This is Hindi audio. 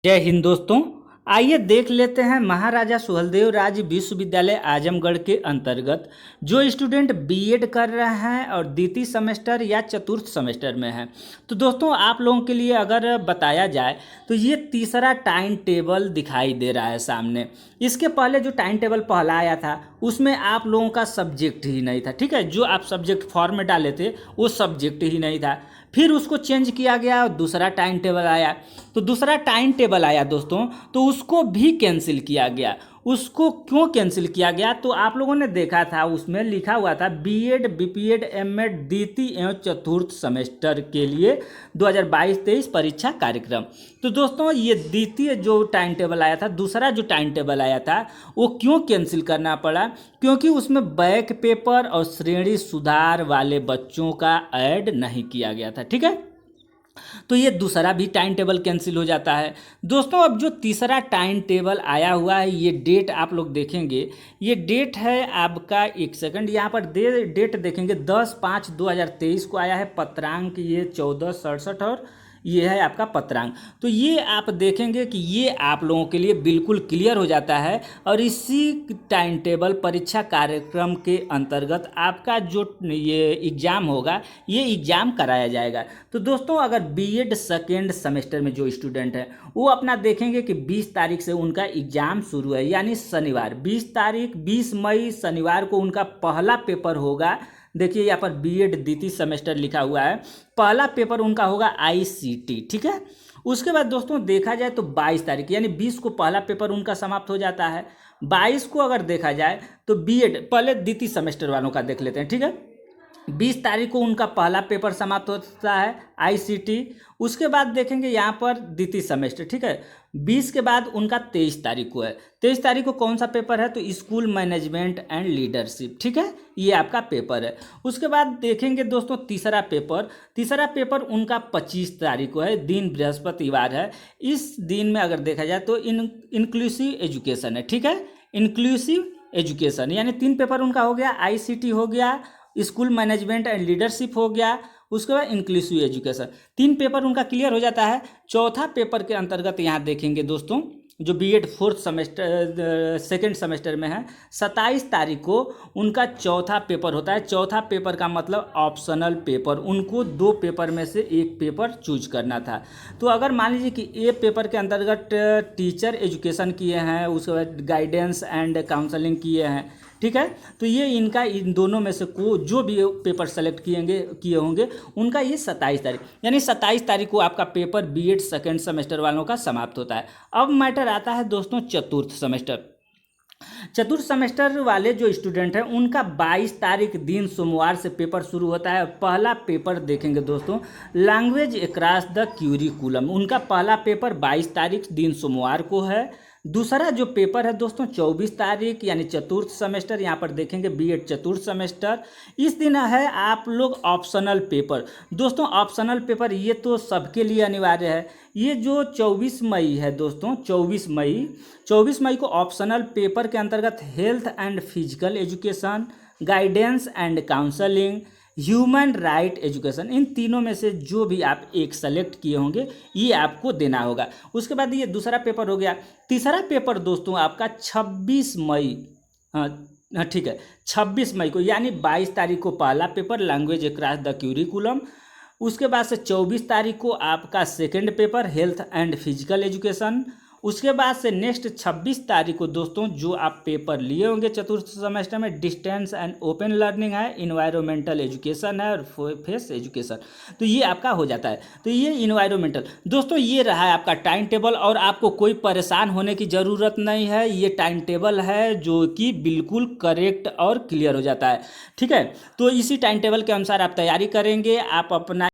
जय हिंद दोस्तों। आइए देख लेते हैं महाराजा सुहेलदेव राज विश्वविद्यालय आजमगढ़ के अंतर्गत जो स्टूडेंट बीएड कर रहे हैं और द्वितीय सेमेस्टर या चतुर्थ सेमेस्टर में हैं। तो दोस्तों आप लोगों के लिए अगर बताया जाए तो ये तीसरा टाइम टेबल दिखाई दे रहा है सामने। इसके पहले जो टाइम टेबल पहला आया था उसमें आप लोगों का सब्जेक्ट ही नहीं था, ठीक है। जो आप सब्जेक्ट फॉर्म में डाले थे वो सब्जेक्ट ही नहीं था। फिर उसको चेंज किया गया और दूसरा टाइम टेबल आया। तो दूसरा टाइम टेबल आया दोस्तों, तो उसको भी कैंसिल किया गया। उसको क्यों कैंसिल किया गया? तो आप लोगों ने देखा था उसमें लिखा हुआ था बीएड बीपीएड एमएड द्वितीय एवं चतुर्थ सेमेस्टर के लिए 2022-23 परीक्षा कार्यक्रम। तो दोस्तों ये द्वितीय जो टाइम टेबल आया था, दूसरा जो टाइम टेबल आया था वो क्यों कैंसिल करना पड़ा? क्योंकि उसमें बैक पेपर और श्रेणी सुधार वाले बच्चों का ऐड नहीं किया गया था, ठीक है। तो ये दूसरा भी टाइम टेबल कैंसिल हो जाता है दोस्तों। अब जो तीसरा टाइम टेबल आया हुआ है, ये डेट आप लोग देखेंगे, ये डेट है आपका, एक सेकंड, यहाँ पर डेट देखेंगे 10/5/2023 को आया है। पत्रांक ये 1467 और ये है आपका पत्रांक। तो ये आप देखेंगे कि ये आप लोगों के लिए बिल्कुल क्लियर हो जाता है और इसी टाइम टेबल परीक्षा कार्यक्रम के अंतर्गत आपका जो ये एग्ज़ाम होगा ये एग्ज़ाम कराया जाएगा। तो दोस्तों अगर बीएड सेकेंड सेमेस्टर में जो स्टूडेंट हैं वो अपना देखेंगे कि 20 तारीख से उनका एग्ज़ाम शुरू है, यानी शनिवार 20 तारीख 20 मई शनिवार को उनका पहला पेपर होगा। देखिए यहाँ पर बीएड द्वितीय सेमेस्टर लिखा हुआ है, पहला पेपर उनका होगा आईसीटी, ठीक है। उसके बाद दोस्तों देखा जाए तो 22 तारीख यानी 20 को पहला पेपर उनका समाप्त हो जाता है। 22 को अगर देखा जाए तो बीएड, पहले द्वितीय सेमेस्टर वालों का देख लेते हैं, ठीक है। 20 तारीख को उनका पहला पेपर समाप्त होता है आईसीटी। उसके बाद देखेंगे यहाँ पर द्वितीय सेमेस्टर, ठीक है। 20 के बाद उनका 23 तारीख को है। 23 तारीख को कौन सा पेपर है? तो स्कूल मैनेजमेंट एंड लीडरशिप, ठीक है, ये आपका पेपर है। उसके बाद देखेंगे दोस्तों तीसरा पेपर उनका 25 तारीख को है, दिन बृहस्पतिवार है। इस दिन में अगर देखा जाए तो इंक्लूसिव एजुकेशन है, ठीक है, इंक्लूसिव एजुकेशन, यानी 3 पेपर उनका हो गया, आईसीटी हो गया, स्कूल मैनेजमेंट एंड लीडरशिप हो गया, उसके बाद इंक्लूसिव एजुकेशन। 3 पेपर उनका क्लियर हो जाता है। चौथा पेपर के अंतर्गत यहाँ देखेंगे दोस्तों जो BEd fourth semester second semester में है, 27 तारीख को उनका चौथा पेपर होता है। चौथा पेपर का मतलब ऑप्शनल पेपर, उनको 2 पेपर में से एक पेपर चूज करना था। तो अगर मान लीजिए कि ए पेपर के अंतर्गत टीचर एजुकेशन किए हैं, उसके बाद गाइडेंस एंड काउंसलिंग किए हैं, ठीक है, तो ये इनका इन दोनों में से जो भी पेपर सेलेक्ट किए होंगे उनका ये 27 तारीख, यानी 27 तारीख को आपका पेपर बीएड सेकेंड सेमेस्टर वालों का समाप्त होता है। अब मैटर आता है दोस्तों चतुर्थ सेमेस्टर वाले जो स्टूडेंट हैं उनका 22 तारीख दिन सोमवार से पेपर शुरू होता है। पहला पेपर देखेंगे दोस्तों लैंग्वेज अक्रॉस द क्यूरिकुलम, उनका पहला पेपर 22 तारीख दिन सोमवार को है। दूसरा जो पेपर है दोस्तों 24 तारीख यानी चतुर्थ सेमेस्टर, यहाँ पर देखेंगे बीएड चतुर्थ सेमेस्टर। इस दिन है आप लोग ऑप्शनल पेपर। दोस्तों ऑप्शनल पेपर ये तो सबके लिए अनिवार्य है। ये जो 24 मई है दोस्तों, 24 मई को ऑप्शनल पेपर के अंतर्गत health and physical education, guidance and counselling, human right education, इन तीनों में से जो भी आप एक सेलेक्ट किए होंगे ये आपको देना होगा। उसके बाद ये दूसरा पेपर हो गया। तीसरा पेपर दोस्तों आपका 26 मई, हाँ ठीक है, 26 मई को यानी 22 तारीख को पहला paper language across the curriculum. उसके बाद से 24 तारीख को आपका second paper health and physical education. उसके बाद से नेक्स्ट 26 तारीख को दोस्तों जो आप पेपर लिए होंगे चतुर्थ सेमेस्टर में डिस्टेंस एंड ओपन लर्निंग है, इन्वायरमेंटल एजुकेशन है और फेस एजुकेशन, तो ये आपका हो जाता है। तो ये इन्वायरमेंटल दोस्तों ये रहा है आपका टाइम टेबल और आपको कोई परेशान होने की ज़रूरत नहीं है। ये टाइम टेबल है जो कि बिल्कुल करेक्ट और क्लियर हो जाता है, ठीक है। तो इसी टाइम टेबल के अनुसार आप तैयारी करेंगे, आप अपना